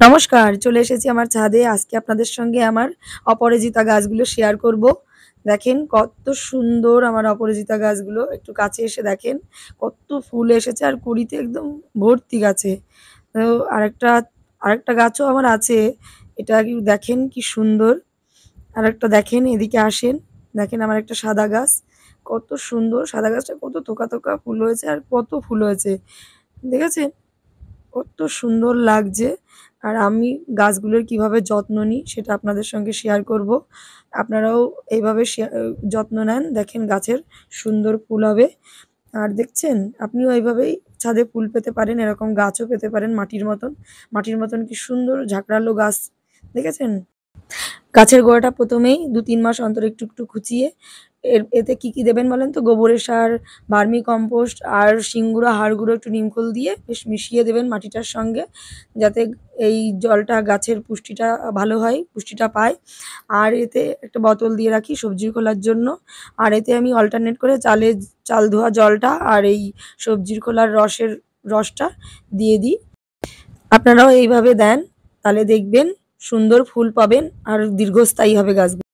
নমস্কার, চলে এসেছি আমার ছাদে। আজকে আপনাদের সঙ্গে আমার অপরাজিতা গাছগুলো শেয়ার করব। দেখেন কত সুন্দর আমার অপরাজিতা গাছগুলো। একটু কাছে এসে দেখেন কত ফুল এসেছে আর কুঁড়িতে একদম ভর্তি গাছে। তো আরেকটা আরেকটা গাছও আমার আছে। এটা কি দেখেন কি সুন্দর। আরেকটা দেখেন, এদিকে আসেন। দেখেন আমার একটা সাদা গাছ। কত সুন্দর সাদা গাছটা, কত থোকা, থোকা ফুল হয়েছে আর কত ফুল হয়েছে। দেখেছেন? কত সুন্দর লাগছে। আর আমি গাছগুলোর কিভাবে যত্ন নিই সেটা আপনাদের সঙ্গে শেয়ার করব। আপনারাও এইভাবে যত্ন নেন। দেখেন গাছের সুন্দর ফুল হবে। আর দেখছেন আপনিও এইভাবেই ছাদে ফুল পেতে পারেন, এরকম গাছও পেতে পারেন মাটির মতন। মাটির মতন কি সুন্দর ঝাঁকড়ালো গাছ, দেখেছেন? গাছের গোড়াটা ১ম এই ২-৩ মাস অন্তর একটু, একটু খুঁচিয়ে এতে কি দেবেন বলেন তো? গোবরের সার, ভার্মি কম্পোস্ট আর শিংগুঁড়ো, হাড় গুঁড়ো, একটু নিমখোল দিয়ে বেশ মিশিয়ে দেবেন মাটিটার সঙ্গে। যাতে এই জলটা গাছের পুষ্টিটা ভালো হয়, পুষ্টিটা পায়। আর এতে একটা বোতল দিয়ে রাখি সবজির খোলার জন্য। আর এতে আমি অল্টারনেট করে চাল ধোয়া জলটা আর এই সবজির খোলার রসটা দিয়ে দিই। আপনারাও এইভাবে দেন, তাহলে দেখবেন সুন্দর ফুল পাবেন আর দীর্ঘস্থায়ী হবে গাছগুলো।